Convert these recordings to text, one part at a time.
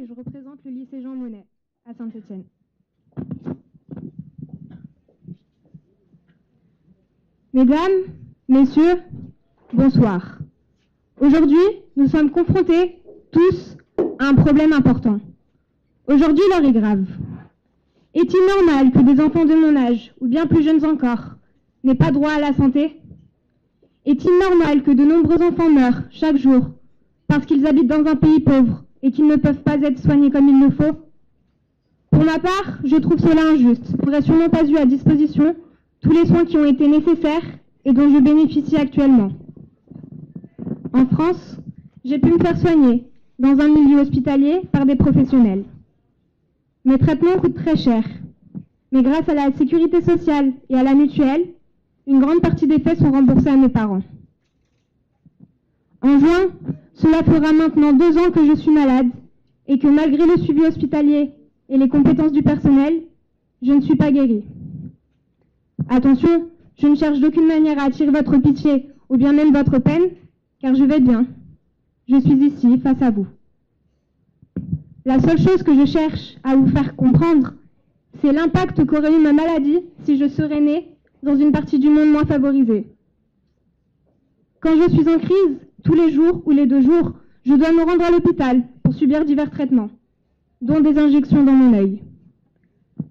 et je représente le lycée Jean Monnet à Saint-Étienne. Mesdames, Messieurs, bonsoir. Aujourd'hui, nous sommes confrontés tous à un problème important. Aujourd'hui, l'heure est grave. Est-il normal que des enfants de mon âge, ou bien plus jeunes encore, n'aient pas droit à la santé? Est-il normal que de nombreux enfants meurent chaque jour parce qu'ils habitent dans un pays pauvre et qu'ils ne peuvent pas être soignés comme il le faut? Pour ma part, je trouve cela injuste. Je n'aurais sûrement pas eu à disposition tous les soins qui ont été nécessaires et dont je bénéficie actuellement. En France, j'ai pu me faire soigner dans un milieu hospitalier par des professionnels. Mes traitements coûtent très cher, mais grâce à la sécurité sociale et à la mutuelle, une grande partie des frais sont remboursés à mes parents. En juin, cela fera maintenant 2 ans que je suis malade et que malgré le suivi hospitalier et les compétences du personnel, je ne suis pas guérie. Attention, je ne cherche d'aucune manière à attirer votre pitié ou bien même votre peine, car je vais bien. Je suis ici, face à vous. La seule chose que je cherche à vous faire comprendre, c'est l'impact qu'aurait eu ma maladie si je serais née dans une partie du monde moins favorisée. Quand je suis en crise, tous les jours ou les 2 jours, je dois me rendre à l'hôpital pour subir divers traitements, dont des injections dans mon œil.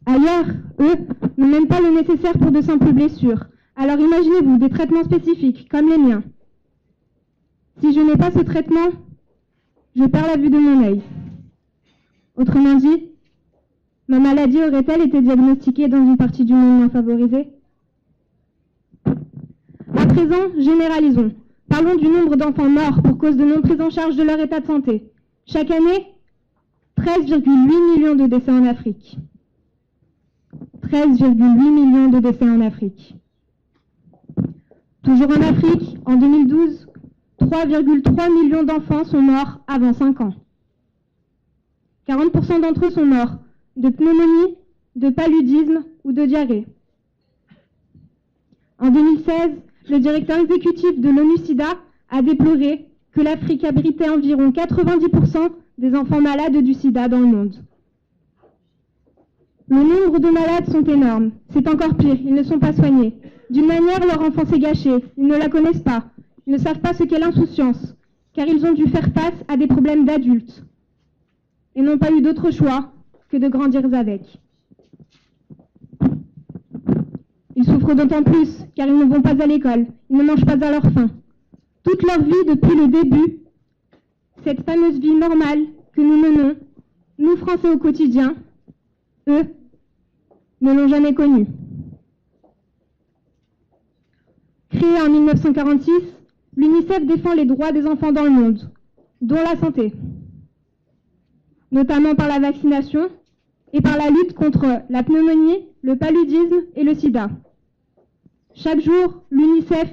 Ailleurs, eux, n'ont même pas le nécessaire pour de simples blessures. Alors imaginez-vous des traitements spécifiques, comme les miens. Si je n'ai pas ce traitement, je perds la vue de mon œil. Autrement dit, ma maladie aurait-elle été diagnostiquée dans une partie du monde moins favorisée? À présent, généralisons. Parlons du nombre d'enfants morts pour cause de non-prise en charge de leur état de santé. Chaque année, 13,8 millions de décès en Afrique. 13,8 millions de décès en Afrique. Toujours en Afrique, en 2012, 3,3 millions d'enfants sont morts avant 5 ans. 40% d'entre eux sont morts de pneumonie, de paludisme ou de diarrhée. En 2016, le directeur exécutif de l'ONU-SIDA a déploré que l'Afrique abritait environ 90% des enfants malades du sida dans le monde. Le nombre de malades sont énormes. C'est encore pire, ils ne sont pas soignés. D'une manière, leur enfance est gâchée. Ils ne la connaissent pas. Ils ne savent pas ce qu'est l'insouciance, car ils ont dû faire face à des problèmes d'adultes et n'ont pas eu d'autre choix que de grandir avec. Ils souffrent d'autant plus, car ils ne vont pas à l'école, ils ne mangent pas à leur faim. Toute leur vie, depuis le début, cette fameuse vie normale que nous menons, nous Français au quotidien, eux, ne l'ont jamais connue. Créée en 1946, l'UNICEF défend les droits des enfants dans le monde, dont la santé, notamment par la vaccination et par la lutte contre la pneumonie, le paludisme et le sida. Chaque jour, l'UNICEF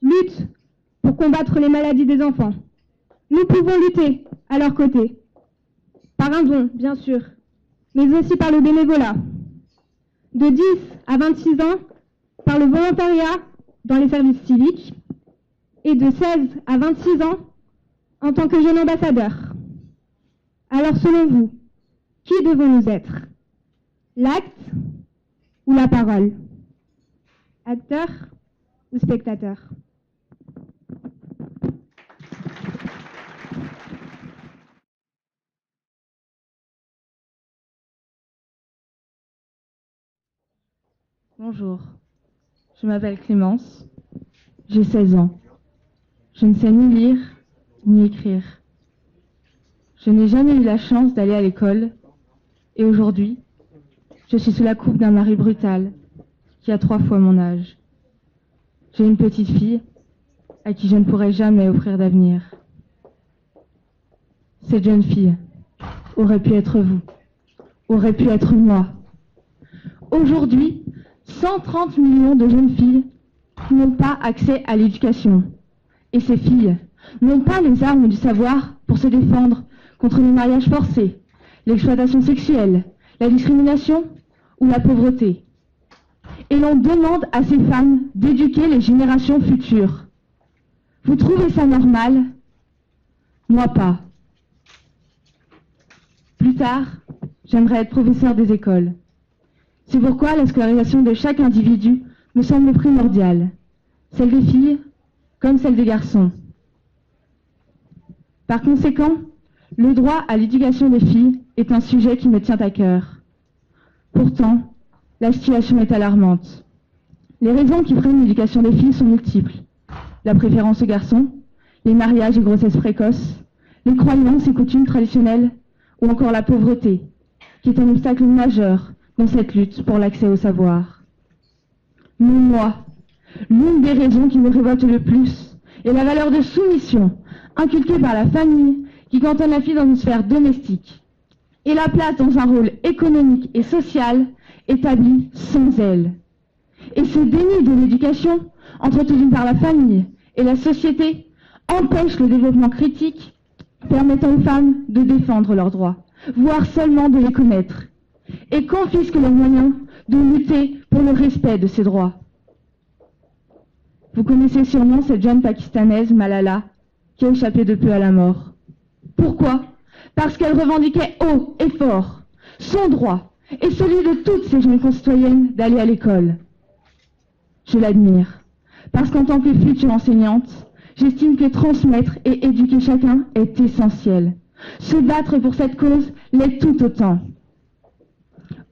lutte pour combattre les maladies des enfants. Nous pouvons lutter à leur côté, par un don, bien sûr, mais aussi par le bénévolat. De 10 à 26 ans, par le volontariat dans les services civiques, et de 16 à 26 ans en tant que jeune ambassadeur. Alors selon vous, qui devons-nous être? L'acte ou la parole? Acteur ou spectateur? Bonjour, je m'appelle Clémence, j'ai 16 ans. Je ne sais ni lire ni écrire. Je n'ai jamais eu la chance d'aller à l'école et aujourd'hui, je suis sous la coupe d'un mari brutal qui a 3 fois mon âge. J'ai une petite fille à qui je ne pourrai jamais offrir d'avenir. Cette jeune fille aurait pu être vous, aurait pu être moi. Aujourd'hui, 130 millions de jeunes filles n'ont pas accès à l'éducation. Et ces filles n'ont pas les armes du savoir pour se défendre contre le mariage forcé, l'exploitation sexuelle, la discrimination ou la pauvreté. Et l'on demande à ces femmes d'éduquer les générations futures. Vous trouvez ça normal? Moi pas. Plus Plus tard, j'aimerais être professeur des écoles. C'est pourquoi la scolarisation de chaque individu me semble primordiale, celle des filles comme celle des garçons. Par conséquent, le droit à l'éducation des filles est un sujet qui me tient à cœur. Pourtant, la situation est alarmante. Les raisons qui freinent l'éducation des filles sont multiples. La préférence aux garçons, les mariages et grossesses précoces, les croyances et coutumes traditionnelles, ou encore la pauvreté, qui est un obstacle majeur dans cette lutte pour l'accès au savoir. Mais moi, l'une des raisons qui me révolte le plus est la valeur de soumission inculquée par la famille qui cantonne la fille dans une sphère domestique et la place dans un rôle économique et social établi sans elle. Et ce déni de l'éducation, entretenu par la famille et la société, empêche le développement critique permettant aux femmes de défendre leurs droits, voire seulement de les connaître, et confisque leurs moyens de lutter pour le respect de ces droits. Vous connaissez sûrement cette jeune pakistanaise, Malala, qui a échappé de peu à la mort. Pourquoi? Parce qu'elle revendiquait haut et fort son droit et celui de toutes ses jeunes concitoyennes d'aller à l'école. Je l'admire, parce qu'en tant que future enseignante, j'estime que transmettre et éduquer chacun est essentiel. Se battre pour cette cause l'est tout autant.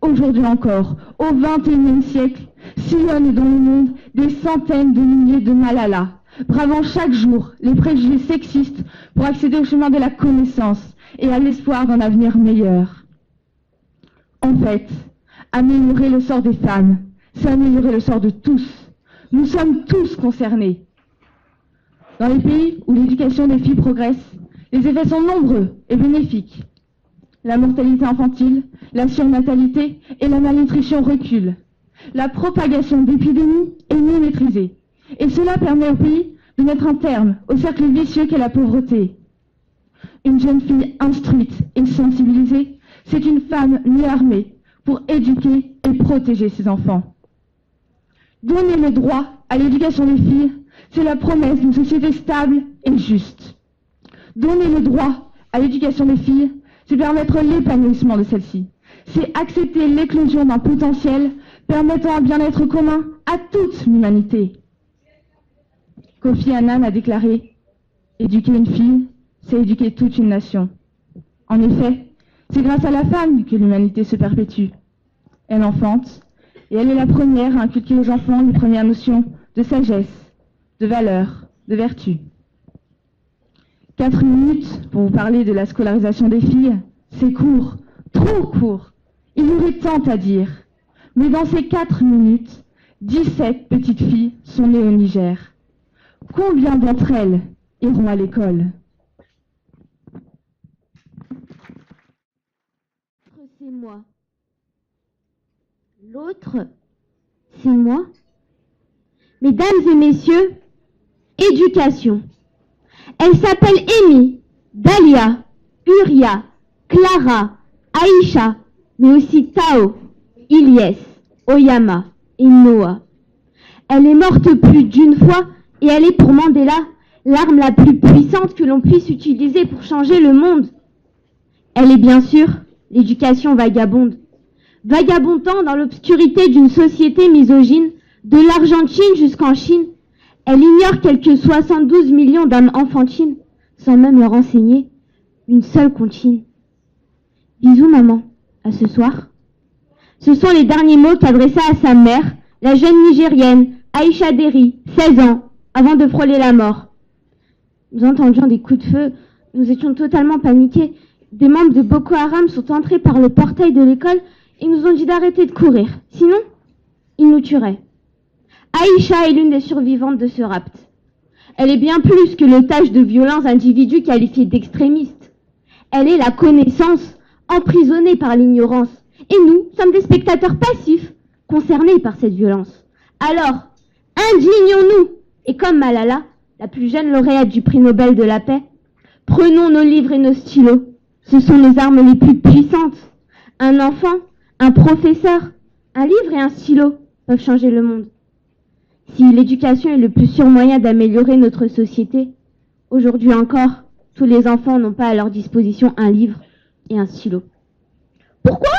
Aujourd'hui encore, au XXIe siècle, sillonnent dans le monde des centaines de milliers de Malala, bravant chaque jour les préjugés sexistes pour accéder au chemin de la connaissance et à l'espoir d'un avenir meilleur. En fait, améliorer le sort des femmes, c'est améliorer le sort de tous. Nous sommes tous concernés. Dans les pays où l'éducation des filles progresse, les effets sont nombreux et bénéfiques. La mortalité infantile, la surnatalité et la malnutrition reculent. La propagation d'épidémies est mieux maîtrisée. Et cela permet au pays de mettre un terme au cercle vicieux qu'est la pauvreté. Une jeune fille instruite et sensibilisée, c'est une femme mieux armée pour éduquer et protéger ses enfants. Donner le droit à l'éducation des filles, c'est la promesse d'une société stable et juste. Donner le droit à l'éducation des filles, c'est permettre l'épanouissement de celle-ci. C'est accepter l'éclosion d'un potentiel permettant un bien-être commun à toute l'humanité. Kofi Annan a déclaré « Éduquer une fille, c'est éduquer toute une nation ». En effet, c'est grâce à la femme que l'humanité se perpétue. Elle enfante, et elle est la première à inculquer aux enfants les premières notions de sagesse, de valeur, de vertu. 4 minutes pour vous parler de la scolarisation des filles, c'est court, trop court. Il y aurait tant à dire. Mais dans ces 4 minutes, 17 petites filles sont nées au Niger. Combien d'entre elles iront à l'école? C'est moi. L'autre, c'est moi. Mesdames et messieurs, éducation. Elle s'appelle Amy, Dalia, Uria, Clara, Aïcha, mais aussi Tao, Ilyes, Oyama et Noah. Elle est morte plus d'une fois et elle est pour Mandela l'arme la plus puissante que l'on puisse utiliser pour changer le monde. Elle est bien sûr l'éducation vagabonde. Vagabondant dans l'obscurité d'une société misogyne, de l'Argentine jusqu'en Chine, elle ignore quelques 72 millions d'âmes enfantines, sans même leur enseigner une seule comptine. Bisous maman, à ce soir. Ce sont les derniers mots qu'adressa à sa mère, la jeune Nigérienne, Aïcha Derry, 16 ans, avant de frôler la mort. Nous entendions des coups de feu, nous étions totalement paniqués. Des membres de Boko Haram sont entrés par le portail de l'école et nous ont dit d'arrêter de courir, sinon, ils nous tueraient. Aïcha est l'une des survivantes de ce rapt. Elle est bien plus que l'otage de violents individus qualifiés d'extrémistes. Elle est la connaissance emprisonnée par l'ignorance. Et nous sommes des spectateurs passifs concernés par cette violence. Alors, indignons-nous. Et comme Malala, la plus jeune lauréate du prix Nobel de la paix, prenons nos livres et nos stylos. Ce sont nos armes les plus puissantes. Un enfant, un professeur, un livre et un stylo peuvent changer le monde. Si l'éducation est le plus sûr moyen d'améliorer notre société, aujourd'hui encore, tous les enfants n'ont pas à leur disposition un livre et un stylo. Pourquoi?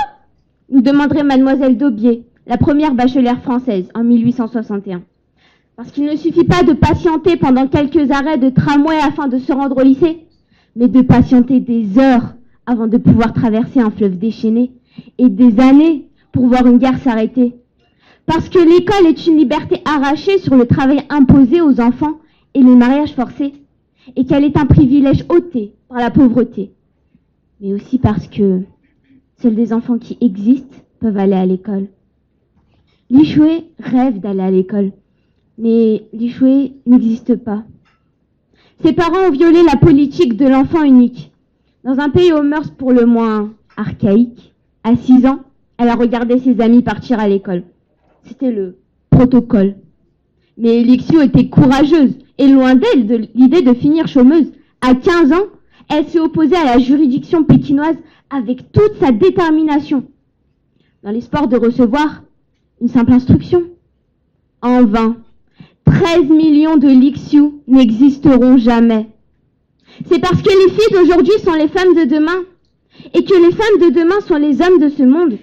Nous demanderait mademoiselle Daubier, la première bachelière française en 1861. Parce qu'il ne suffit pas de patienter pendant quelques arrêts de tramway afin de se rendre au lycée, mais de patienter des heures avant de pouvoir traverser un fleuve déchaîné et des années pour voir une guerre s'arrêter. Parce que l'école est une liberté arrachée sur le travail imposé aux enfants et les mariages forcés, et qu'elle est un privilège ôté par la pauvreté. Mais aussi parce que seuls des enfants qui existent peuvent aller à l'école. L'Ichoué rêve d'aller à l'école, mais l'Ichoué n'existe pas. Ses parents ont violé la politique de l'enfant unique. Dans un pays aux mœurs pour le moins archaïques, à 6 ans, elle a regardé ses amis partir à l'école. C'était le protocole. Mais Lixiou était courageuse et loin d'elle de l'idée de finir chômeuse. À 15 ans, elle s'est opposée à la juridiction pékinoise avec toute sa détermination, dans l'espoir de recevoir une simple instruction. En vain, 13 millions de Lixiou n'existeront jamais. C'est parce que les filles d'aujourd'hui sont les femmes de demain, et que les femmes de demain sont les hommes de ce monde,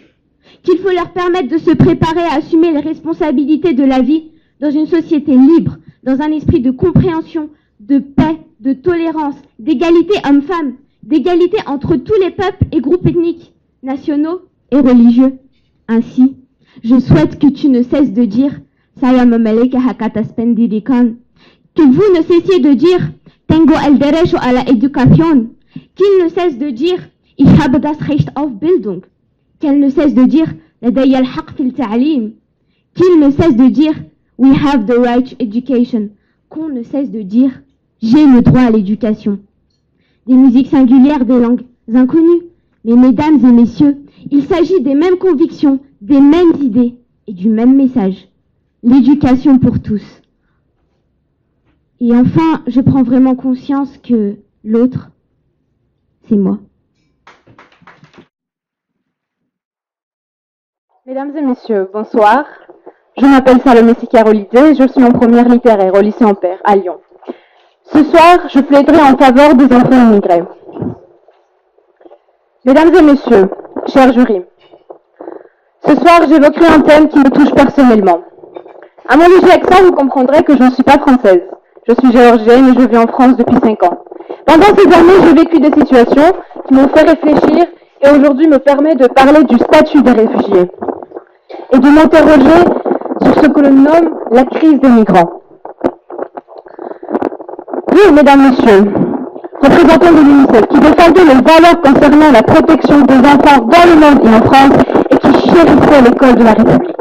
qu'il faut leur permettre de se préparer à assumer les responsabilités de la vie dans une société libre, dans un esprit de compréhension, de paix, de tolérance, d'égalité homme-femme, d'égalité entre tous les peuples et groupes ethniques, nationaux et religieux. Ainsi, je souhaite que tu ne cesses de dire Saya memeleke hak atas pendidikan, que vous ne cessiez de dire Tengo el derecho a la educación, qu'il ne cesse de dire Ich habe das Recht auf Bildung, qu'elle ne cesse de dire لدي الحق في التعليم, qu'il ne cesse de dire We have the right to education, qu'on ne cesse de dire J'ai le droit à l'éducation. Des musiques singulières, des langues inconnues, mais mesdames et messieurs, il s'agit des mêmes convictions, des mêmes idées et du même message. L'éducation pour tous. Et enfin, je prends vraiment conscience que l'autre, c'est moi. Mesdames et messieurs, bonsoir. Je m'appelle Salomé Sicarolidé et je suis en première littéraire au lycée Ampère à Lyon. Ce soir, je plaiderai en faveur des enfants immigrés. Mesdames et messieurs, chers jurys, ce soir, j'évoquerai un thème qui me touche personnellement. À mon léger accent, vous comprendrez que je ne suis pas française. Je suis géorgienne et je vis en France depuis 5 ans. Pendant ces années, j'ai vécu des situations qui m'ont fait réfléchir et aujourd'hui me permet de parler du statut des réfugiés et de m'interroger sur ce que l'on nomme la crise des migrants. Oui, mesdames, messieurs, représentants de l'UNICEF qui défendaient les valeurs concernant la protection des enfants dans le monde et en France et qui chérissaient l'école de la République.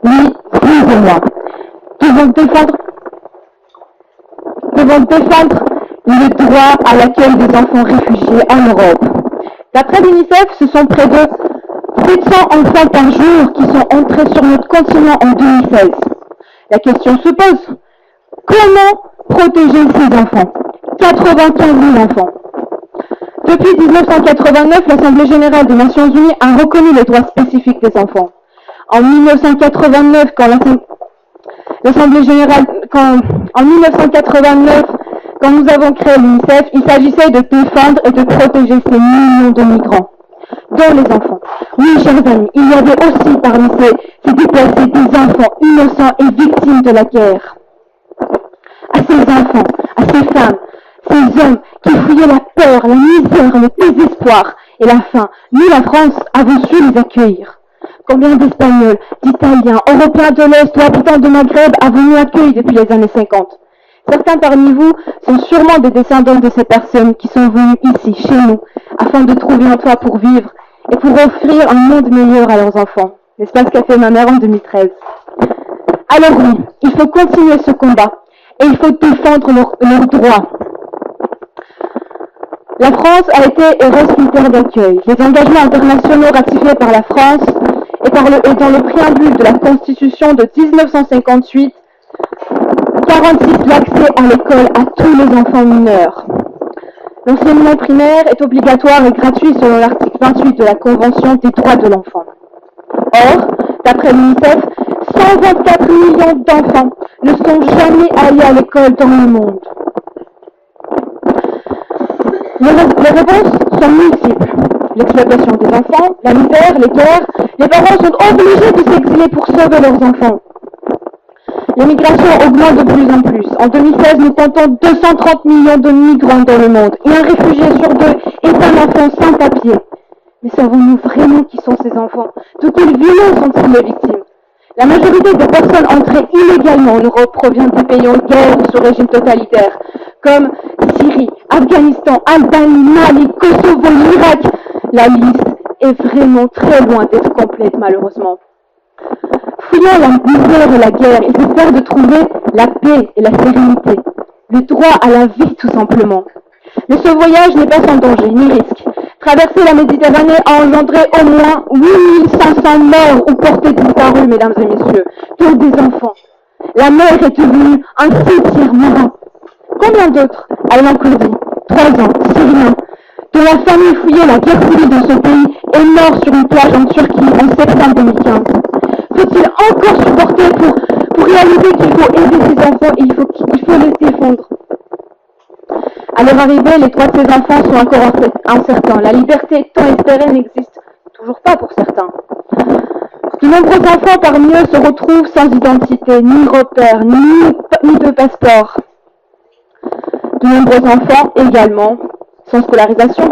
Oui, vous et moi devons défendre le droit à l'accueil des enfants réfugiés en Europe. D'après l'UNICEF, ce sont près de 700 enfants par jour qui sont entrés sur notre continent en 2016. La question se pose, comment protéger ces enfants? 95 000 enfants. Depuis 1989, l'Assemblée générale des Nations unies a reconnu les droits spécifiques des enfants. En 1989, quand nous avons créé l'UNICEF, il s'agissait de défendre et de protéger ces millions de migrants, dont les enfants. Oui, chers amis, il y avait aussi parmi ces déplacés des enfants innocents et victimes de la guerre. À ces enfants, à ces femmes, ces hommes qui fouillaient la peur, la misère, le désespoir et la faim, nous, la France, avons su les accueillir. Combien d'Espagnols, d'Italiens, Européens de l'Est ou habitants de Maghreb avons-nous accueillis depuis les années 50? Certains parmi vous sont sûrement des descendants de ces personnes qui sont venues ici, chez nous, afin de trouver un toit pour vivre et pour offrir un monde meilleur à leurs enfants. N'est-ce pas ce qu'a fait ma mère en 2013? Alors oui, il faut continuer ce combat et il faut défendre leurs droits. La France a été et reste une terre d'accueil. Les engagements internationaux ratifiés par la France et dans le préambule de la Constitution de 1958 46 l'accès à l'école à tous les enfants mineurs. L'enseignement primaire est obligatoire et gratuit selon l'article 28 de la Convention des droits de l'enfant. Or, d'après l'UNICEF, 124 millions d'enfants ne sont jamais allés à l'école dans le monde. Les réponses sont multiples. l'exploitation des enfants, la misère, les guerres. Les parents sont obligés de s'exiler pour sauver leurs enfants. L'immigration augmente de plus en plus. En 2016, nous comptons 230 millions de migrants dans le monde et un réfugié sur deux est un enfant sans papier. Mais savons-nous vraiment qui sont ces enfants? De quelles violences sont-ils les victimes? La majorité des personnes entrées illégalement en Europe provient des pays en guerre ou sous régime totalitaire, comme Syrie, Afghanistan, Albanie, Mali, Kosovo, l'Irak. La liste est vraiment très loin d'être complète, malheureusement. Fuyant la misère et la guerre, ils espèrent de trouver la paix et la sérénité, le droit à la vie tout simplement. Mais ce voyage n'est pas sans danger ni risque. Traverser la Méditerranée a engendré au moins 8500 morts ou portées disparues, mesdames et messieurs, dont des enfants. La mer est devenue un cimetière marin. Combien d'autres, Aylan Kurdi, 3 ans, Syrien, dont la famille fuyait la guerre civile dans ce pays, est mort sur une plage en Turquie en septembre 2015. Faut-il encore supporter pour réaliser qu'il faut aider ces enfants et il faut les défendre? À leur arrivée, les droits de ces enfants sont encore incertains. La liberté tant espérée n'existe toujours pas pour certains. De nombreux enfants parmi eux se retrouvent sans identité, ni repère, ni de passeport. De nombreux enfants également sans scolarisation.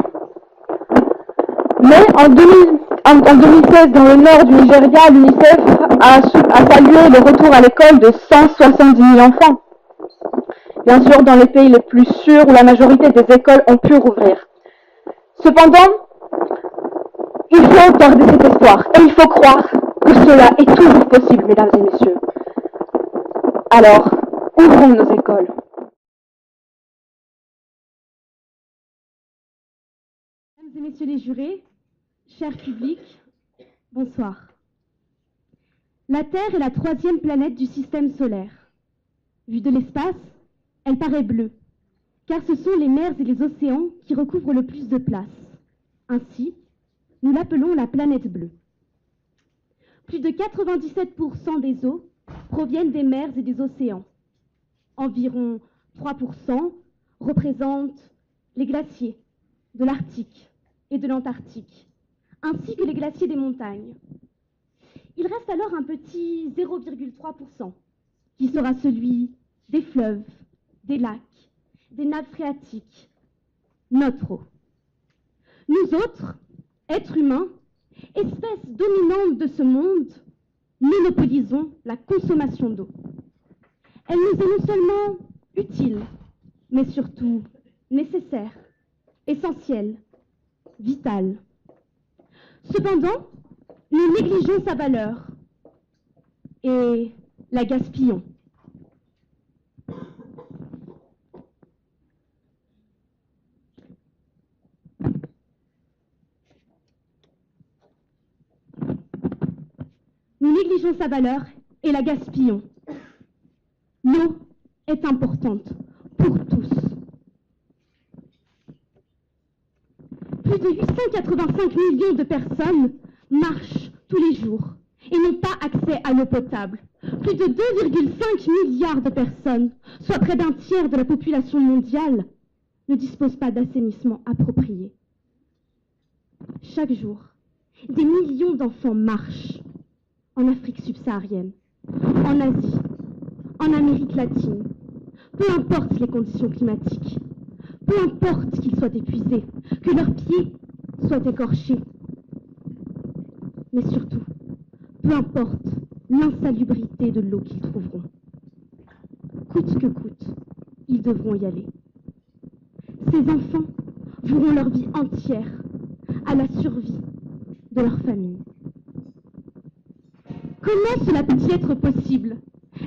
Mais en 2016, dans le nord du Nigeria, l'UNICEF a salué le retour à l'école de 170 000 enfants. Bien sûr, dans les pays les plus sûrs où la majorité des écoles ont pu rouvrir. Cependant, il faut garder cet espoir et il faut croire que cela est toujours possible, mesdames et messieurs. Alors, ouvrons nos écoles. Mesdames et messieurs les jurés, chers publics, bonsoir. La Terre est la 3e planète du système solaire. Vue de l'espace, elle paraît bleue, car ce sont les mers et les océans qui recouvrent le plus de place. Ainsi, nous l'appelons la planète bleue. Plus de 97% des eaux proviennent des mers et des océans. Environ 3% représentent les glaciers de l'Arctique et de l'Antarctique, ainsi que les glaciers des montagnes. Il reste alors un petit 0,3% qui sera celui des fleuves, des lacs, des nappes phréatiques, notre eau. Nous autres, êtres humains, espèces dominantes de ce monde, monopolisons la consommation d'eau. Elle nous est non seulement utile, mais surtout nécessaire, essentielle, vitale. Cependant, nous négligeons sa valeur et la gaspillons. Nous négligeons sa valeur et la gaspillons. L'eau est importante pour tous. Plus de 885 millions de personnes marchent tous les jours et n'ont pas accès à l'eau potable. Plus de 2,5 milliards de personnes, soit près d'un tiers de la population mondiale, ne disposent pas d'assainissement approprié. Chaque jour, des millions d'enfants marchent en Afrique subsaharienne, en Asie, en Amérique latine. Peu importe les conditions climatiques, peu importe qu'ils soient épuisés, que leurs pieds soient écorchés, mais surtout, peu importe l'insalubrité de l'eau qu'ils trouveront. Coûte que coûte, ils devront y aller. Ces enfants voueront leur vie entière à la survie de leur famille. Comment cela peut-il être possible?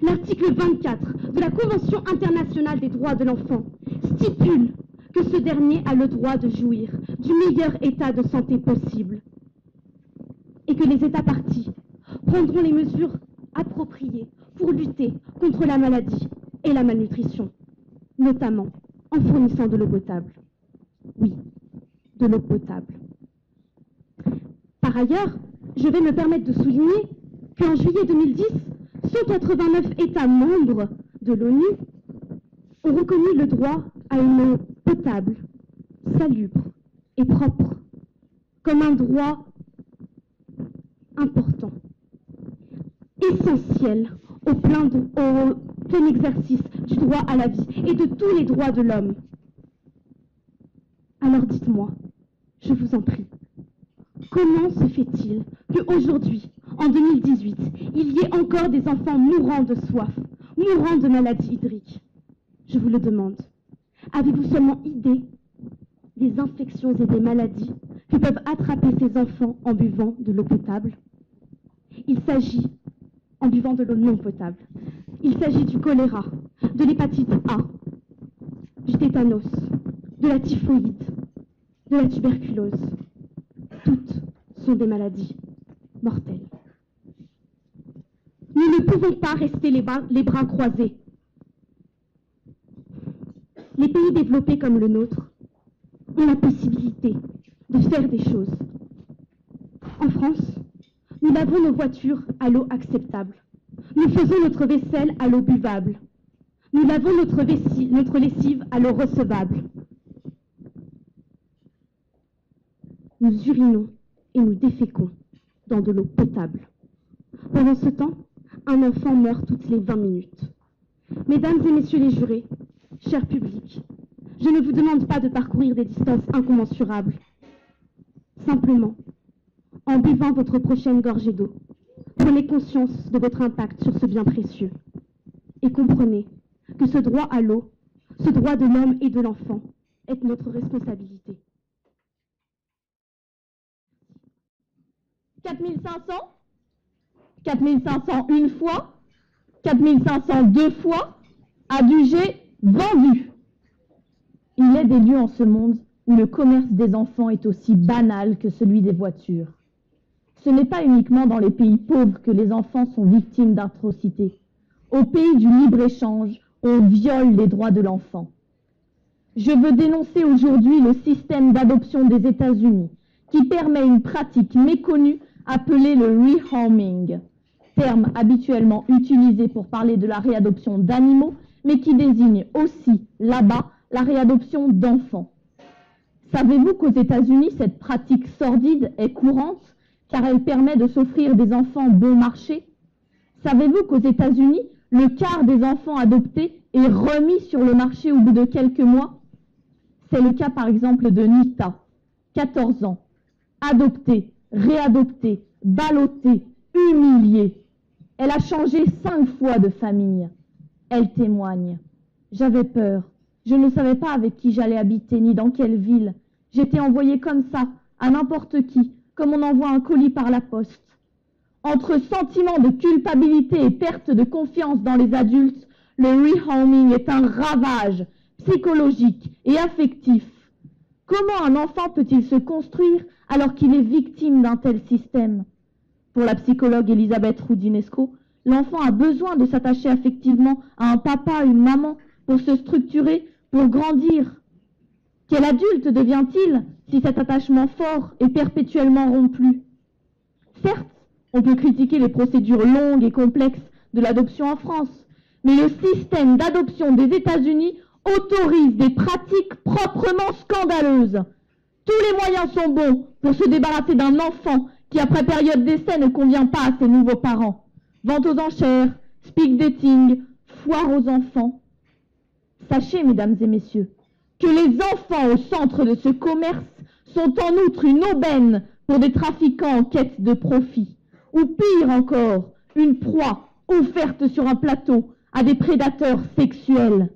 L'article 24 de la Convention internationale des droits de l'enfant stipule que ce dernier a le droit de jouir du meilleur état de santé possible et que les États parties prendront les mesures appropriées pour lutter contre la maladie et la malnutrition, notamment en fournissant de l'eau potable. Oui, de l'eau potable. Par ailleurs, je vais me permettre de souligner qu'en juillet 2010, 189 États membres de l'ONU ont reconnu le droit à une eau potable, salubre et propre comme un droit important, essentiel au plein exercice du droit à la vie et de tous les droits de l'homme. Alors dites-moi, je vous en prie, comment se fait-il qu'aujourd'hui, en 2018, il y ait encore des enfants mourant de soif, mourant de maladies hydriques? Je vous le demande. Avez-vous seulement idée des infections et des maladies que peuvent attraper ces enfants en buvant de l'eau potable? Il s'agit, en buvant de l'eau non potable, il s'agit du choléra, de l'hépatite A, du tétanos, de la typhoïde, de la tuberculose. Toutes sont des maladies mortelles. Nous ne pouvons pas rester les bras croisés. Les pays développés comme le nôtre ont la possibilité de faire des choses. En France, nous lavons nos voitures à l'eau acceptable. Nous faisons notre vaisselle à l'eau buvable. Nous lavons notre lessive à l'eau recevable. Nous urinons et nous déféquons dans de l'eau potable. Pendant ce temps, un enfant meurt toutes les 20 minutes. Mesdames et messieurs les jurés, cher public, je ne vous demande pas de parcourir des distances incommensurables. Simplement, en buvant votre prochaine gorgée d'eau, prenez conscience de votre impact sur ce bien précieux et comprenez que ce droit à l'eau, ce droit de l'homme et de l'enfant, est notre responsabilité. 4500 4500 une fois, 4500 deux fois, adjugé, vendu. Il est des lieux en ce monde où le commerce des enfants est aussi banal que celui des voitures. Ce n'est pas uniquement dans les pays pauvres que les enfants sont victimes d'atrocités. Au pays du libre-échange, on viole les droits de l'enfant. Je veux dénoncer aujourd'hui le système d'adoption des États-Unis qui permet une pratique méconnue appelée le rehoming, terme habituellement utilisé pour parler de la réadoption d'animaux, mais qui désigne aussi, là-bas, la réadoption d'enfants. Savez-vous qu'aux États-Unis, cette pratique sordide est courante, car elle permet de s'offrir des enfants bon marché? Savez-vous qu'aux États-Unis, le quart des enfants adoptés est remis sur le marché au bout de quelques mois? C'est le cas par exemple de Nita, 14 ans, adoptée, réadoptée, ballottée, humiliée. Elle a changé 5 fois de famille. Elle témoigne. J'avais peur. Je ne savais pas avec qui j'allais habiter, ni dans quelle ville. J'étais envoyée comme ça, à n'importe qui, comme on envoie un colis par la poste. Entre sentiment de culpabilité et perte de confiance dans les adultes, le rehoming est un ravage psychologique et affectif. Comment un enfant peut-il se construire alors qu'il est victime d'un tel système? Pour la psychologue Elisabeth Roudinesco, l'enfant a besoin de s'attacher affectivement à un papa, une maman, pour se structurer, pour grandir. Quel adulte devient-il si cet attachement fort est perpétuellement rompu? Certes, on peut critiquer les procédures longues et complexes de l'adoption en France, mais le système d'adoption des États-Unis autorise des pratiques proprement scandaleuses. Tous les moyens sont bons pour se débarrasser d'un enfant qui, après période d'essai, ne convient pas à ses nouveaux parents. Vente aux enchères, speed dating, foire aux enfants. Sachez, mesdames et messieurs, que les enfants au centre de ce commerce sont en outre une aubaine pour des trafiquants en quête de profit, ou pire encore, une proie offerte sur un plateau à des prédateurs sexuels.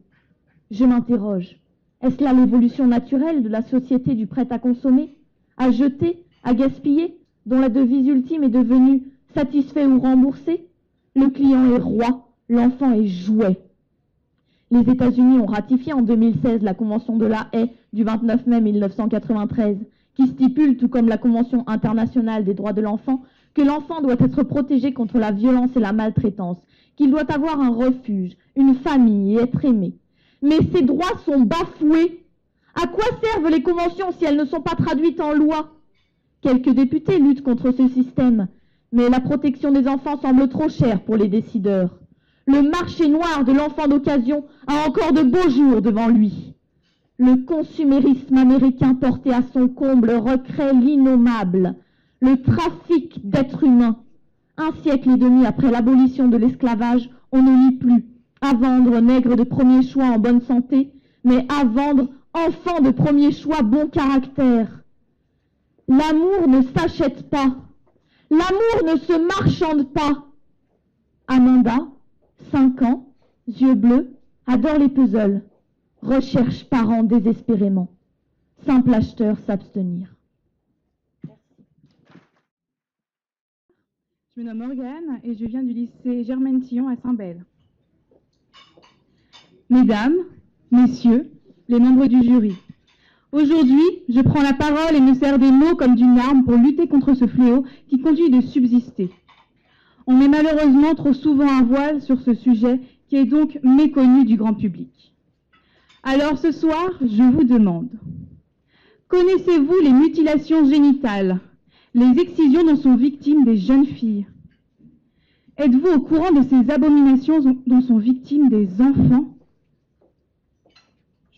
Je m'interroge, est-ce là l'évolution naturelle de la société du prêt-à-consommer, à jeter, à gaspiller, dont la devise ultime est devenue « satisfait ou remboursé ». Le client est roi, l'enfant est jouet. Les États-Unis ont ratifié en 2016 la Convention de La Haye du 29 mai 1993, qui stipule, tout comme la Convention internationale des droits de l'enfant, que l'enfant doit être protégé contre la violence et la maltraitance, qu'il doit avoir un refuge, une famille et être aimé. Mais ces droits sont bafoués. À quoi servent les conventions si elles ne sont pas traduites en loi? Quelques députés luttent contre ce système, mais la protection des enfants semble trop chère pour les décideurs. Le marché noir de l'enfant d'occasion a encore de beaux jours devant lui. Le consumérisme américain porté à son comble recrée l'innommable, le trafic d'êtres humains. Un siècle et demi après l'abolition de l'esclavage, on ne lit plus à vendre nègres de premier choix en bonne santé, mais à vendre enfants de premier choix bon caractère. L'amour ne s'achète pas. L'amour ne se marchande pas. Amanda, 5 ans, yeux bleus, adore les puzzles. Recherche parents désespérément. Simple acheteur s'abstenir. Je me nomme Morgane et je viens du lycée Germaine Tillon à Saint-Bel. Mesdames, Messieurs, les membres du jury, aujourd'hui, je prends la parole et me sers des mots comme d'une arme pour lutter contre ce fléau qui continue de subsister. On met malheureusement trop souvent un voile sur ce sujet qui est donc méconnu du grand public. Alors ce soir, je vous demande, connaissez-vous les mutilations génitales, les excisions dont sont victimes des jeunes filles? Êtes-vous au courant de ces abominations dont sont victimes des enfants?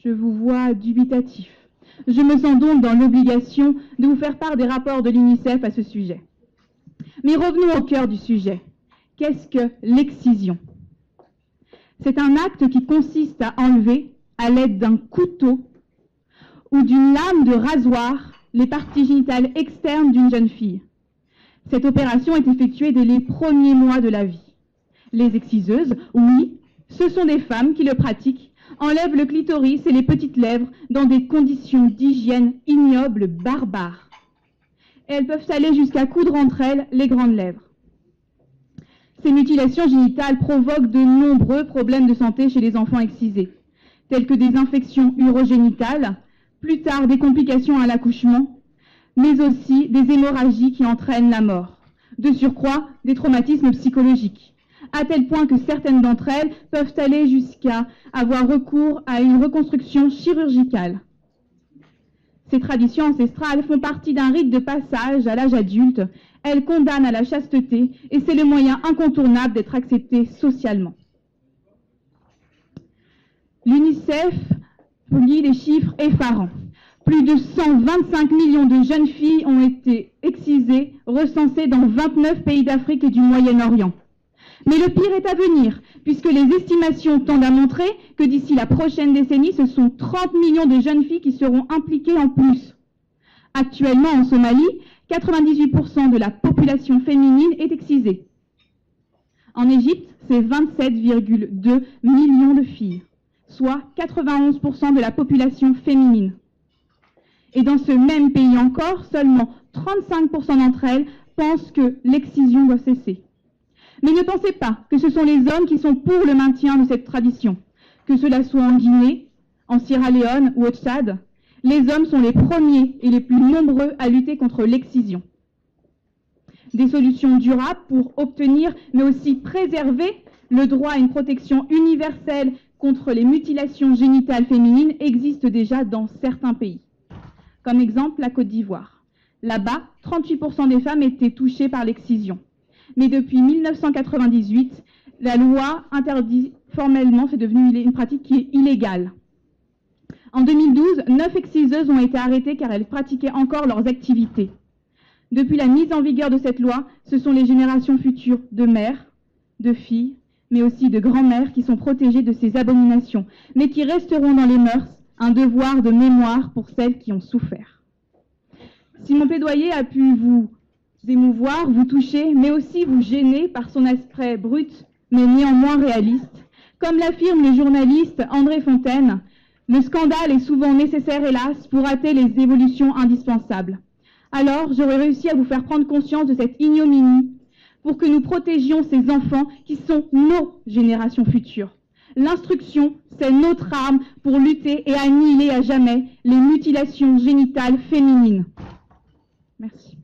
Je vous vois dubitatif. Je me sens donc dans l'obligation de vous faire part des rapports de l'UNICEF à ce sujet. Mais revenons au cœur du sujet. Qu'est-ce que l'excision? C'est un acte qui consiste à enlever, à l'aide d'un couteau ou d'une lame de rasoir, les parties génitales externes d'une jeune fille. Cette opération est effectuée dès les premiers mois de la vie. Les exciseuses, oui, ce sont des femmes qui le pratiquent, enlèvent le clitoris et les petites lèvres dans des conditions d'hygiène ignobles, barbares. Elles peuvent aller jusqu'à coudre entre elles les grandes lèvres. Ces mutilations génitales provoquent de nombreux problèmes de santé chez les enfants excisés, tels que des infections urogénitales, plus tard des complications à l'accouchement, mais aussi des hémorragies qui entraînent la mort. De surcroît, des traumatismes psychologiques, à tel point que certaines d'entre elles peuvent aller jusqu'à avoir recours à une reconstruction chirurgicale. Ces traditions ancestrales font partie d'un rite de passage à l'âge adulte. Elles condamnent à la chasteté et c'est le moyen incontournable d'être accepté socialement. L'UNICEF publie des chiffres effarants. Plus de 125 millions de jeunes filles ont été excisées, recensées dans 29 pays d'Afrique et du Moyen-Orient. Mais le pire est à venir, puisque les estimations tendent à montrer que d'ici la prochaine décennie, ce sont 30 millions de jeunes filles qui seront impliquées en plus. Actuellement, en Somalie, 98% de la population féminine est excisée. En Égypte, c'est 27,2 millions de filles, soit 91% de la population féminine. Et dans ce même pays encore, seulement 35% d'entre elles pensent que l'excision doit cesser. Mais ne pensez pas que ce sont les hommes qui sont pour le maintien de cette tradition, que cela soit en Guinée, en Sierra Leone ou au Tchad. Les hommes sont les premiers et les plus nombreux à lutter contre l'excision. Des solutions durables pour obtenir, mais aussi préserver le droit à une protection universelle contre les mutilations génitales féminines existent déjà dans certains pays. Comme exemple, la Côte d'Ivoire. Là-bas, 38% des femmes étaient touchées par l'excision. Mais depuis 1998, la loi interdit formellement, c'est devenu une pratique qui est illégale. En 2012, 9 exciseuses ont été arrêtées car elles pratiquaient encore leurs activités. Depuis la mise en vigueur de cette loi, ce sont les générations futures de mères, de filles, mais aussi de grand-mères qui sont protégées de ces abominations, mais qui resteront dans les mœurs, un devoir de mémoire pour celles qui ont souffert. Si mon plaidoyer a pu vous émouvoir, vous toucher, mais aussi vous gêner par son aspect brut, mais néanmoins réaliste, comme l'affirme le journaliste André Fontaine, le scandale est souvent nécessaire, hélas, pour hâter les évolutions indispensables. Alors, j'aurais réussi à vous faire prendre conscience de cette ignominie pour que nous protégions ces enfants qui sont nos générations futures. L'instruction, c'est notre arme pour lutter et annihiler à jamais les mutilations génitales féminines. Merci.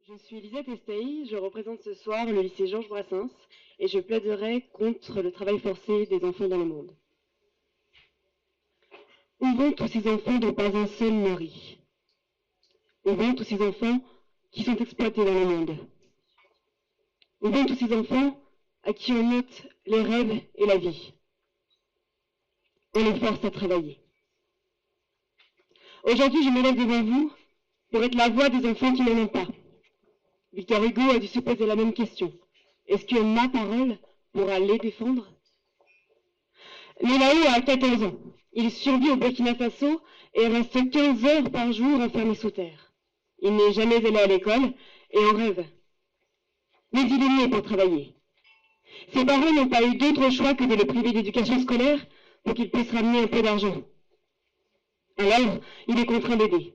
Je suis Lisette Estei, je représente ce soir le lycée Georges Brassens et je plaiderai contre le travail forcé des enfants dans le monde. Où vont tous ces enfants dont pas un seul nourrit? Où vont tous ces enfants qui sont exploités dans le monde? Où vont tous ces enfants à qui on ôte les rêves et la vie? on les force à travailler. Aujourd'hui, je me lève devant vous pour être la voix des enfants qui n'en ont pas. Victor Hugo a dû se poser la même question. Est-ce que ma parole pourra les défendre? Mélaou a 14 ans. Il survit au Burkina Faso et reste 15 heures par jour enfermé sous terre. Il n'est jamais allé à l'école et en rêve. Mais il est né pour travailler. Ses parents n'ont pas eu d'autre choix que de le priver d'éducation scolaire pour qu'il puisse ramener un peu d'argent. Alors, il est contraint d'aider.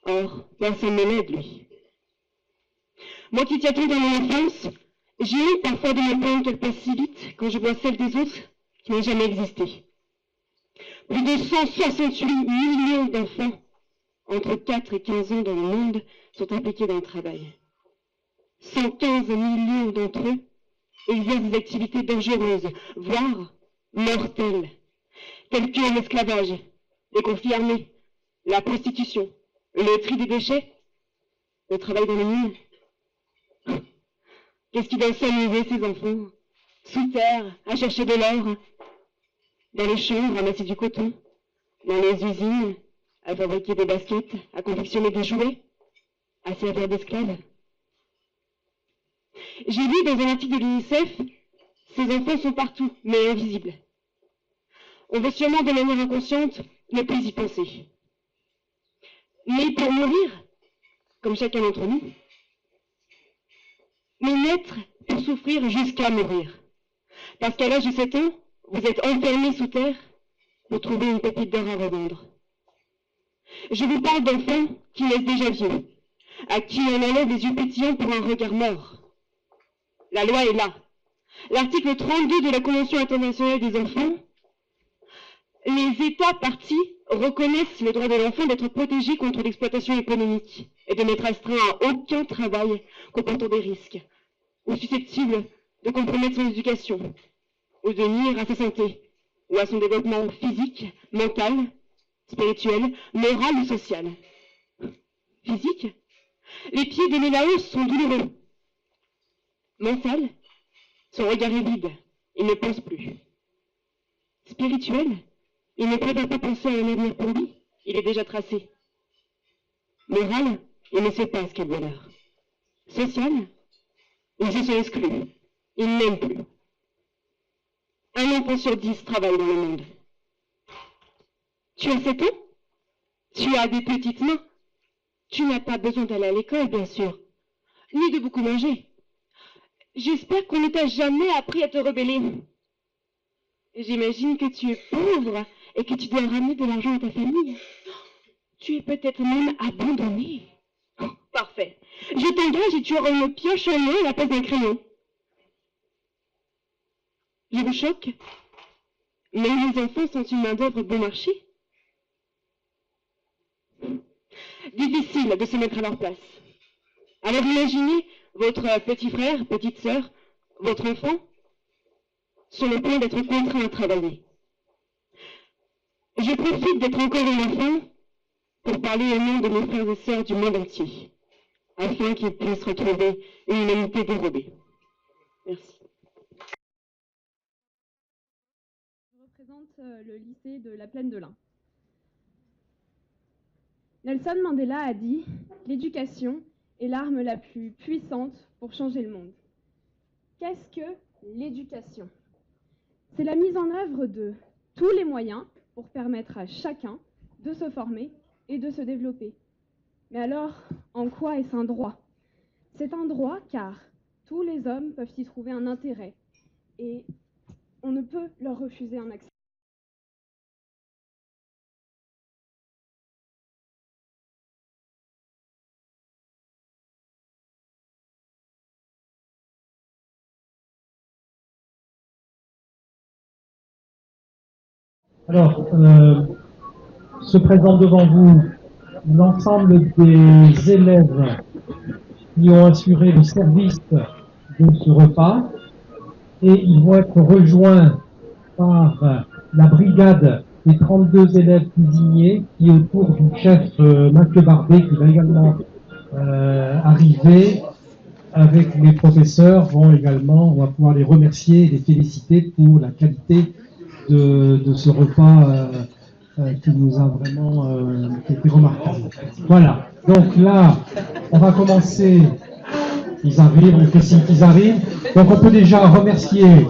Or, personne ne l'aide, lui. Moi qui tiens tout dans mon enfance, j'ai eu parfois de me plaindre qu'elle passe si vite quand je vois celle des autres qui n'ont jamais existé. Plus de 168 millions d'enfants entre 4 et 15 ans dans le monde sont impliqués dans le travail. 115 millions d'entre eux exercent des activités dangereuses, voire mortelles, telles que l'esclavage, les conflits armés, la prostitution, le tri des déchets, le travail dans les mines. Qu'est-ce qui doit s'amuser, ces enfants? Sous terre, à chercher de l'or, dans les champs, ramasser du coton, dans les usines, à fabriquer des baskets, à confectionner des jouets, à servir d'esclaves. J'ai lu dans un article de l'UNICEF, ces enfants sont partout, mais invisibles. On veut sûrement de manière inconsciente ne plus y penser. Mais pour mourir, comme chacun d'entre nous, mais naître pour souffrir jusqu'à mourir. Parce qu'à l'âge de 7 ans, vous êtes enfermé sous terre pour trouver une pépite d'or à revendre. Je vous parle d'enfants qui naissent déjà vieux, à qui on enlève les yeux pétillants pour un regard mort. La loi est là. L'article 32 de la Convention internationale des enfants, les États partis reconnaissent le droit de l'enfant d'être protégé contre l'exploitation économique et de n'être astreint à aucun travail comportant des risques ou susceptible de compromettre son éducation ou de nuire à sa santé ou à son développement physique, mental, spirituel, moral ou social. Physique, les pieds de Mélaos sont douloureux. Mental, son regard est vide, il ne pense plus. Spirituel, il ne préfère pas penser à un avenir pour lui, il est déjà tracé. Moral, il ne sait pas ce qu'est le bonheur. Social, il se sent exclu, il n'aime plus. Un enfant sur 10 travaille dans le monde. Tu as 7 ans? Tu as des petites mains. Tu n'as pas besoin d'aller à l'école, bien sûr, ni de beaucoup manger. J'espère qu'on ne t'a jamais appris à te rebeller. J'imagine que tu es pauvre et que tu dois ramener de l'argent à ta famille. Tu es peut-être même abandonné. Oh, parfait. Je t'engage et tu auras une pioche en main à la place d'un crayon. Je vous choque, mais les enfants sont une main-d'œuvre bon marché. Difficile de se mettre à leur place. Alors imaginez votre petit frère, petite sœur, votre enfant, sur le point d'être contraint à travailler. Je profite d'être encore un enfant pour parler au nom de mes frères et sœurs du monde entier, afin qu'ils puissent retrouver une humanité dérobée. Merci. Je représente le lycée de la Plaine de l'Ain. Nelson Mandela a dit « L'éducation est l'arme la plus puissante pour changer le monde ». Qu'est-ce que l'éducation? C'est la mise en œuvre de tous les moyens pour permettre à chacun de se former et de se développer. Mais alors, en quoi est-ce un droit? C'est un droit car tous les hommes peuvent y trouver un intérêt et on ne peut leur refuser un accès. Alors, se présente devant vous l'ensemble des élèves qui ont assuré le service de ce repas et ils vont être rejoints par la brigade des 32 élèves cuisiniers qui, autour du chef Mathieu Barbet, qui va également arriver avec les professeurs, on va pouvoir les remercier et les féliciter pour la qualité de ce repas qui nous a vraiment été remarquable. Voilà, donc là, on va commencer. Ils arrivent, on fait signe qu'ils arrivent. Donc on peut déjà remercier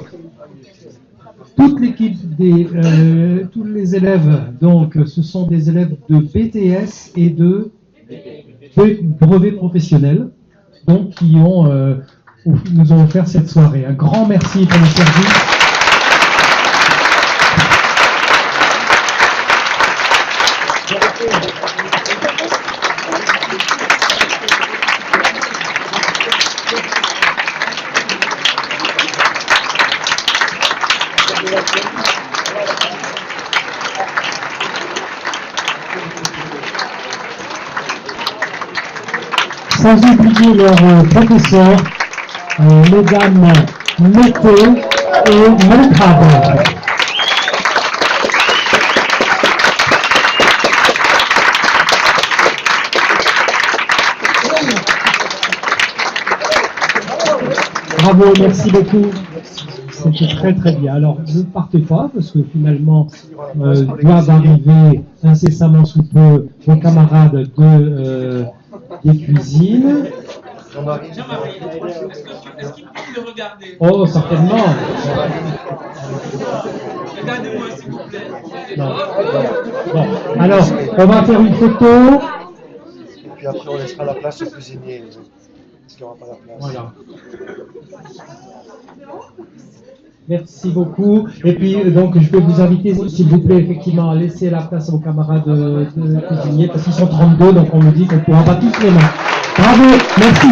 toute l'équipe tous les élèves. Donc ce sont des élèves de BTS et de brevet professionnel, donc qui nous ont offert cette soirée. Un grand merci pour le service. Sans oublier leurs professeurs, mesdames Mété et Meltrade. Bravo, merci beaucoup. C'était très très bien. Alors ne partez pas parce que finalement doivent arriver incessamment sous peu vos camarades des cuisines. Est-ce qu'il peut le regarder? Oh, certainement. Regardez-moi s'il vous plaît. Non. Bon, alors on va faire une photo. Et puis après, on laissera la place au cuisinier. Parce qu'il n'y aura pas la place. Voilà. Merci beaucoup. Et puis, donc, je vais vous inviter, s'il vous plaît, effectivement, à laisser la place aux camarades de cuisiniers, parce qu'ils sont 32, donc on me dit qu'on ne pourra pas tous les mains. Bravo, merci.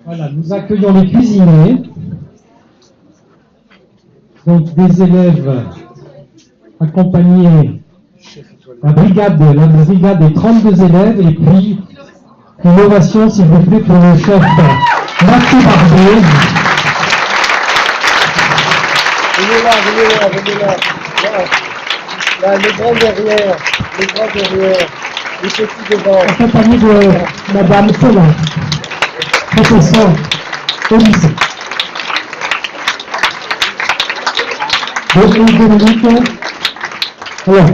Voilà, nous accueillons les cuisiniers, donc des élèves accompagnés, la brigade des 32 élèves, et puis une ovation, s'il vous plaît, pour le chef Mathieu Barbet. Venez là. Là, les grands derrière, les petits devant. Accompagné de Madame Sola, professeur au lycée. Bonjour Dominique. Alors,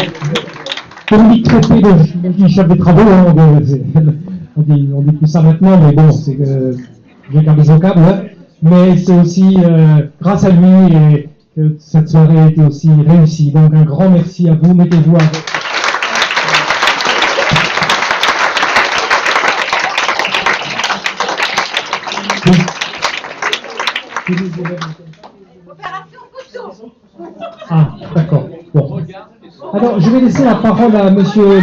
Dominique Traité, le chef des travaux, hein, on dit plus ça maintenant, mais bon, c'est que j'ai gardé au câble, hein. Mais c'est aussi grâce à lui et que cette soirée a été aussi réussie. Donc un grand merci à vous, mettez-vous à votre... Ah, d'accord. Bon. Alors, je vais laisser la parole à Monsieur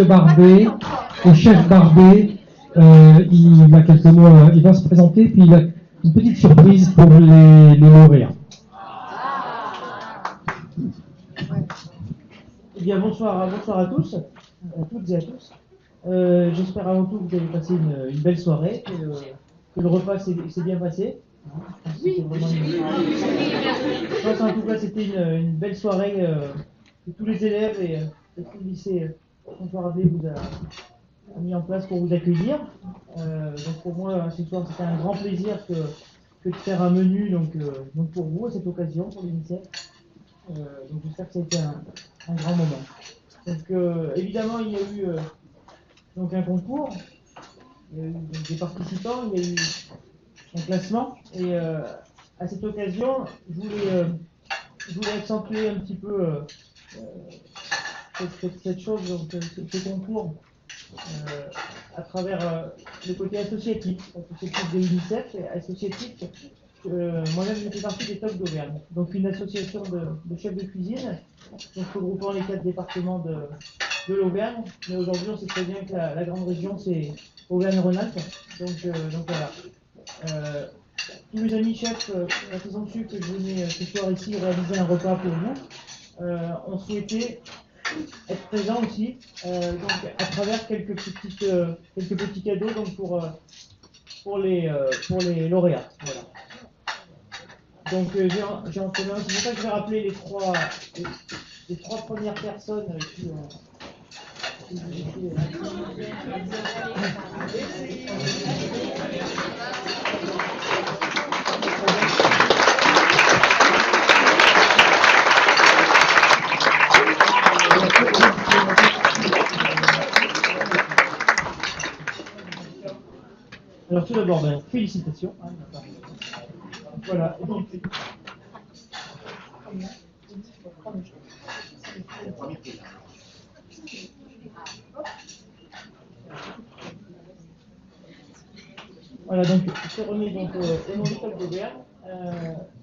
Barbet, au chef Barbet. Il a quelques mots, il va se présenter, puis il a une petite surprise pour les lauréats. Eh bien, bonsoir à tous, à toutes et à tous. J'espère avant tout que vous avez passé une belle soirée, que le repas s'est bien passé. Oui. Je pense en tout cas c'était une belle soirée que tous les élèves et tout le lycée François Rabelais vous a mis en place pour vous accueillir. Donc pour moi ce soir c'était un grand plaisir que de faire un menu donc pour vous à cette occasion pour l'UNICEF. Donc j'espère que ça a été un grand moment. Donc évidemment il y a eu donc un concours, il y a eu donc, des participants, il y a eu un classement et à cette occasion je voulais accentuer un petit peu cette chose, donc ce concours à travers le côté associatif de l'UNICEF et associatif. Moi-même, je fais partie des TOC d'Auvergne, donc une association de chefs de cuisine, donc regroupant les 4 départements de l'Auvergne. Mais aujourd'hui, on sait très bien que la grande région, c'est Auvergne-Rhône-Alpes. Donc voilà. Tous mes amis chefs, quand ils ont su que je venais ce soir ici réaliser un repas pour vous, ont souhaité être présents aussi, donc à travers quelques petits cadeaux donc pour les lauréats. Voilà. Donc j'ai entre mains, c'est pour ça que j'ai rappelé les trois premières personnes qui ont Alors tout d'abord, félicitations. Voilà. Donc, voilà, donc je remets donc au nom du Top d'Auvergne,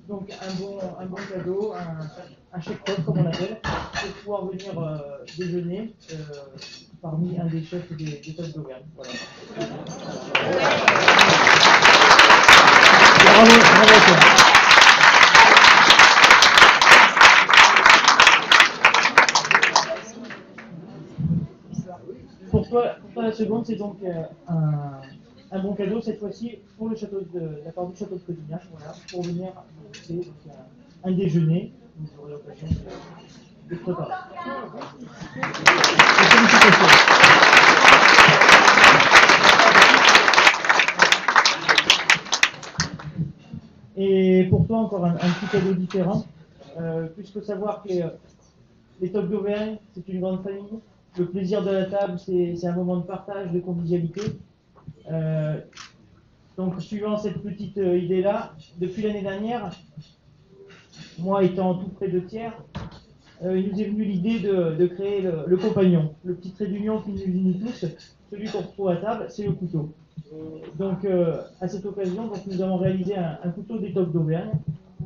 donc un bon cadeau, un chèque poste comme on l'appelle, pour pouvoir venir déjeuner parmi un des chefs des Top d'Auvergne. Voilà. Bravo à toi. Pour toi, la seconde, c'est donc un bon cadeau, cette fois-ci, pour le château de la part du château de Codignac, voilà, pour venir donc, un déjeuner, vous aurez l'occasion de préparer. Et pour toi, encore un petit cadeau différent, puisque savoir que les Top d'Auvergne, c'est une grande famille. Le plaisir de la table, c'est un moment de partage, de convivialité. Donc, suivant cette petite idée-là, depuis l'année dernière, moi étant tout près de Thiers, il nous est venu l'idée de créer le compagnon, le petit trait d'union qui nous unit tous, celui qu'on retrouve à table, c'est le couteau. Donc, à cette occasion, donc, nous avons réalisé un couteau des Top d'Auvergne.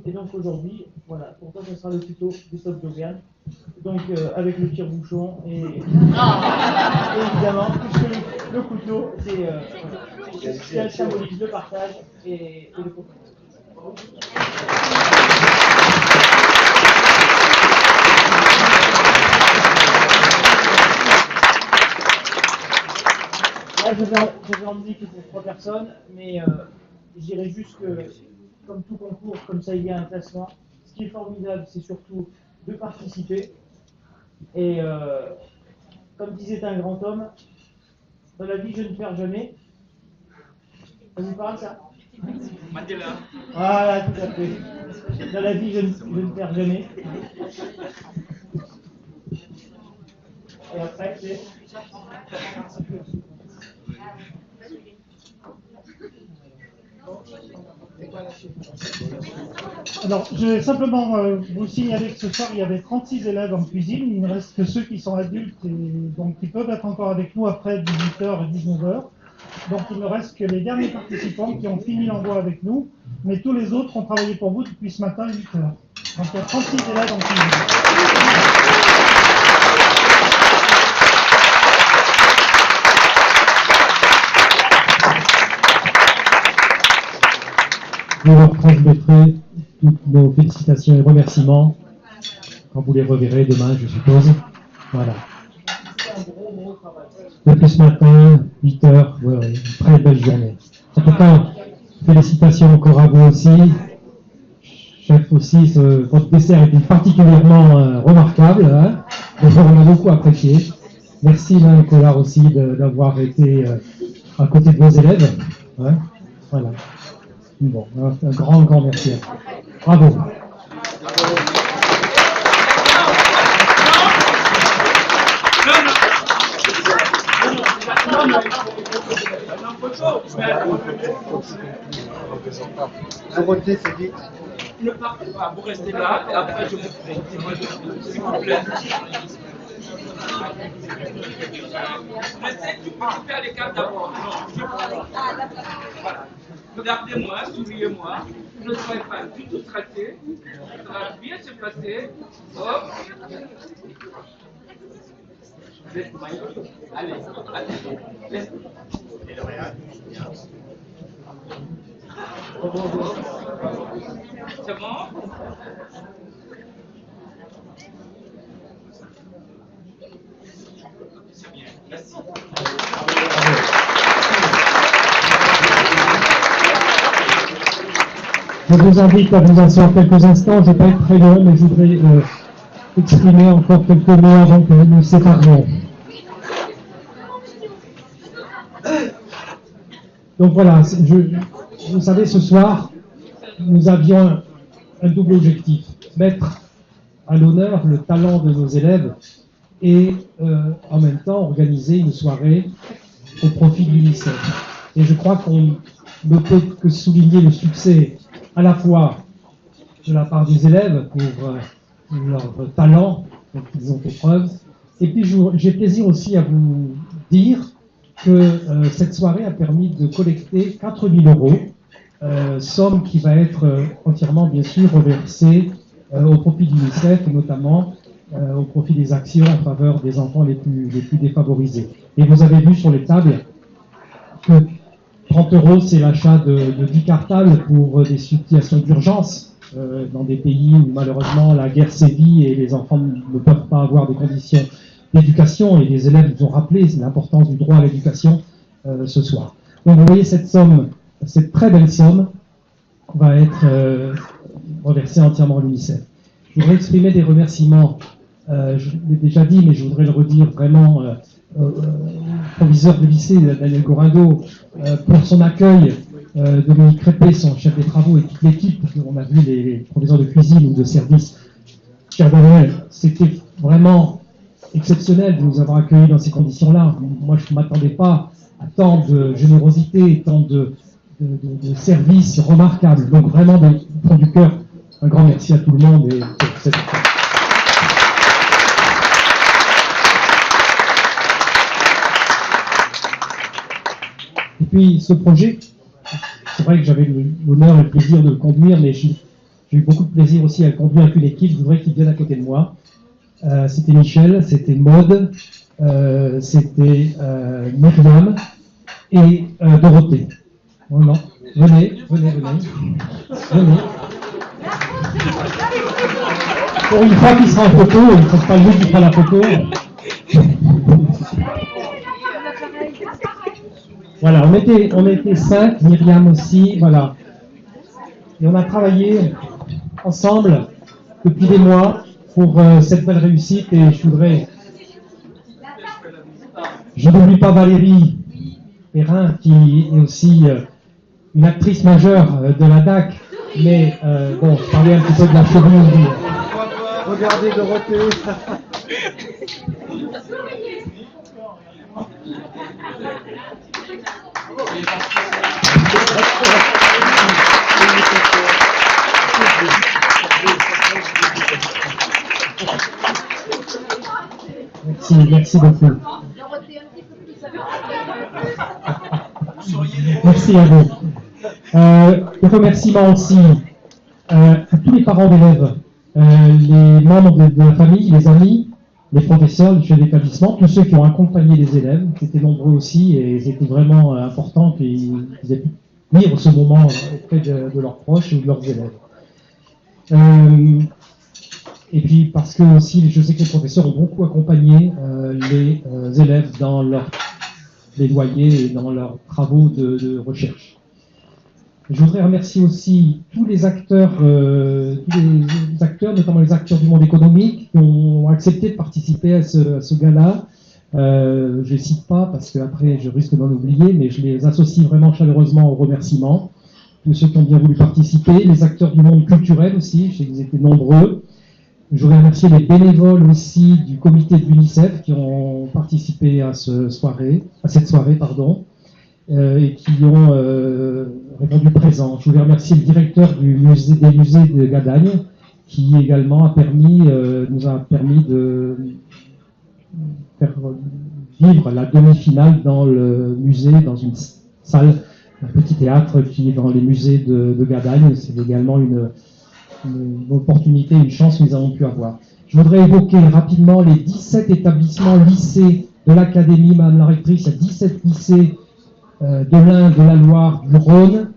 Et donc aujourd'hui, voilà, pour toi, ce sera le couteau des Top d'Auvergne. Donc, avec le tire-bouchon et évidemment, puisque le couteau, c'est symbolise le partage et le compagnon. Là, je vais emmener que pour 3 personnes, mais je dirais juste que, comme tout concours, comme ça il y a un classement, ce qui est formidable, c'est surtout de participer. Et comme disait un grand homme, dans la vie, je ne perds jamais. Ça vous parle, ça? Mandela. Voilà, tout à fait. Dans la vie, je ne perds jamais. Et après, c'est... Alors, je vais simplement vous signaler que ce soir, il y avait 36 élèves en cuisine. Il ne reste que ceux qui sont adultes et donc qui peuvent être encore avec nous après 18h et 19h. Donc, il ne reste que les derniers participants qui ont fini l'envoi avec nous. Mais tous les autres ont travaillé pour vous depuis ce matin à 8h. Donc, il y a 36 élèves en cuisine. Vous leur transmettrez toutes nos félicitations et remerciements quand vous les reverrez demain, je suppose. Voilà. Depuis ce matin, 8h, ouais, une très belle journée. En tout cas, félicitations encore à vous aussi. Chef aussi, votre dessert était particulièrement remarquable. Hein, on a beaucoup apprécié. Merci Alain Collard aussi d'avoir été à côté de vos élèves. Hein, voilà. Bon, un grand merci à vous. Bravo. Vous retenez, c'est vite. Ne partez pas, vous restez là et après je vous prie. S'il vous plaît. Laissez tout faire les cartes d'abord. Voilà. Regardez-moi, souriez-moi. Ne soyez pas du tout stressé. Ça va bien se passer. Hop. Laisse-moi. Allez. Laisse. C'est bon? C'est bien. Merci. Je vous invite à vous asseoir quelques instants. Je ne vais pas être très long, mais je voudrais exprimer encore quelques mots avant que nous nous séparions. Donc voilà, vous savez, ce soir, nous avions un double objectif. Mettre à l'honneur le talent de nos élèves et en même temps organiser une soirée au profit de l'UNICEF. Et je crois qu'on ne peut que souligner le succès à la fois de la part des élèves pour leur talent dont ils ont fait preuve, et puis j'ai plaisir aussi à vous dire que cette soirée a permis de collecter 4 000 €, somme qui va être entièrement bien sûr reversée au profit de l'UNICEF et notamment au profit des actions en faveur des enfants les plus défavorisés. Et vous avez vu sur les tables que 30 €, c'est l'achat de 10 cartables pour des situations d'urgence dans des pays où malheureusement la guerre sévit et les enfants ne peuvent pas avoir des conditions d'éducation, et les élèves nous ont rappelé l'importance du droit à l'éducation ce soir. Donc vous voyez cette somme, cette très belle somme va être reversée entièrement à l'UNICEF. Je voudrais exprimer des remerciements, je l'ai déjà dit, mais je voudrais le redire vraiment au proviseur de lycée, Daniel Gorindo, pour son accueil, Dominique Crépé, son chef des travaux, et toute l'équipe. On a vu les proviseurs de cuisine ou de service. Cher Daniel, c'était vraiment exceptionnel de nous avoir accueillis dans ces conditions-là. Moi, je ne m'attendais pas à tant de générosité, tant de services remarquables. Donc vraiment, du fond du cœur, un grand merci à tout le monde et pour cette Et puis ce projet, c'est vrai que j'avais l'honneur et le plaisir de le conduire, mais j'ai eu beaucoup de plaisir aussi à le conduire avec une équipe. Je voudrais qu'il vienne à côté de moi. C'était Michel, c'était Maude, c'était Myriam et Dorothée. Oh non, venez. Pour une fois qu'il sera en photo, il ne faut pas lui qui fera la photo. Voilà, on était 5, Myriam aussi, voilà. Et on a travaillé ensemble depuis des mois pour cette belle réussite, et je n'oublie pas Valérie Perrin, qui est aussi une actrice majeure de la DAC, mais bon, je parlais un petit peu de la cheville. Regardez Dorothée. Merci beaucoup. Merci à vous. Des remerciements aussi à tous les parents d'élèves, les membres de la famille, les amis, les professeurs, les chefs d'établissement, tous ceux qui ont accompagné les élèves, qui étaient nombreux aussi, et c'était vraiment important qu'ils aient pu vivre ce moment auprès de leurs proches ou de leurs élèves. Et puis parce que aussi, je sais que les professeurs ont beaucoup accompagné les élèves dans leur plaidoyer et dans leurs travaux de recherche. Je voudrais remercier aussi tous les acteurs, notamment les acteurs du monde économique, qui ont accepté de participer à ce gala. Je ne les cite pas parce qu'après je risque d'en oublier, mais je les associe vraiment chaleureusement aux remerciements. Tous ceux qui ont bien voulu participer, les acteurs du monde culturel aussi, je sais qu'ils étaient nombreux. Je voudrais remercier les bénévoles aussi du comité de l'UNICEF qui ont participé à cette soirée, et qui ont répondu présent. Je voulais remercier le directeur des musées de Gadagne, qui également nous a permis de faire vivre la demi-finale dans le musée, dans une salle, un petit théâtre qui est dans les musées de Gadagne. C'est également une opportunité, une chance que nous avons pu avoir. Je voudrais évoquer rapidement les 17 établissements lycées de l'Académie, Madame la rectrice. Il y a 17 lycées de l'Ain, de la Loire, du Rhône.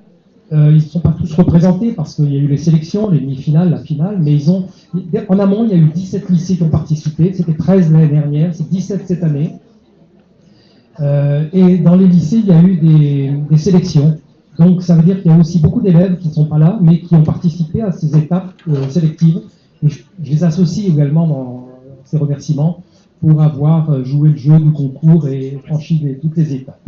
Ils ne sont pas tous représentés parce qu'il y a eu les sélections, les demi-finales, la finale, mais en amont, il y a eu 17 lycées qui ont participé. C'était 13 l'année dernière, c'est 17 cette année. Et dans les lycées, il y a eu des sélections. Donc ça veut dire qu'il y a aussi beaucoup d'élèves qui ne sont pas là, mais qui ont participé à ces étapes sélectives. Et je les associe également dans ces remerciements pour avoir joué le jeu du concours et franchi toutes les étapes.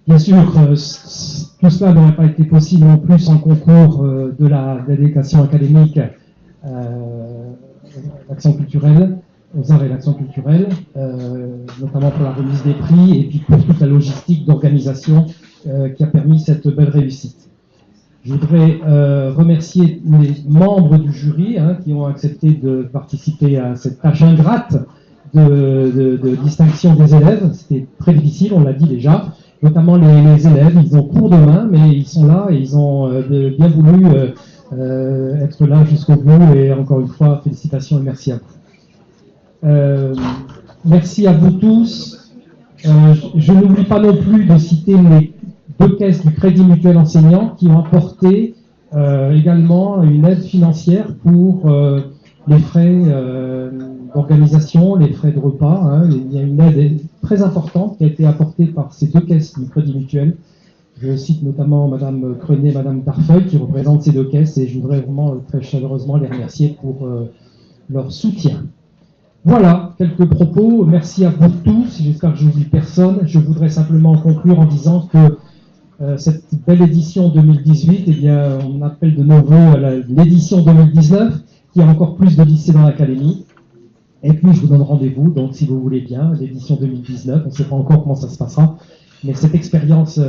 Bien sûr, tout cela n'aurait pas été possible non plus sans concours de la délégation académique l'action culturelle, aux arts et l'action culturelle, notamment pour la remise des prix et puis pour toute la logistique d'organisation qui a permis cette belle réussite. Je voudrais remercier les membres du jury qui ont accepté de participer à cette tâche ingrate de distinction des élèves. C'était très difficile, on l'a dit déjà, notamment les élèves. Ils ont cours de main, mais ils sont là et ils ont bien voulu être là jusqu'au bout. Et encore une fois, félicitations et merci à vous. Merci à vous tous. Je n'oublie pas non plus de citer les 2 caisses du Crédit Mutuel Enseignant qui ont apporté également une aide financière pour les frais d'organisation, les frais de repas. Il y a une aide très importante qui a été apportée par ces 2 caisses du Crédit Mutuel. Je cite notamment Madame Crenet et Madame Darfeuille qui représentent ces 2 caisses et je voudrais vraiment très chaleureusement les remercier pour leur soutien. Voilà, quelques propos. Merci à vous tous. J'espère que je n'oublie personne. Je voudrais simplement conclure en disant que cette belle édition 2018, eh bien, on appelle de nos voeux l'édition 2019, qui a encore plus de lycées dans l'académie. Et puis, je vous donne rendez-vous, donc si vous voulez bien, l'édition 2019. On ne sait pas encore comment ça se passera, mais cette expérience,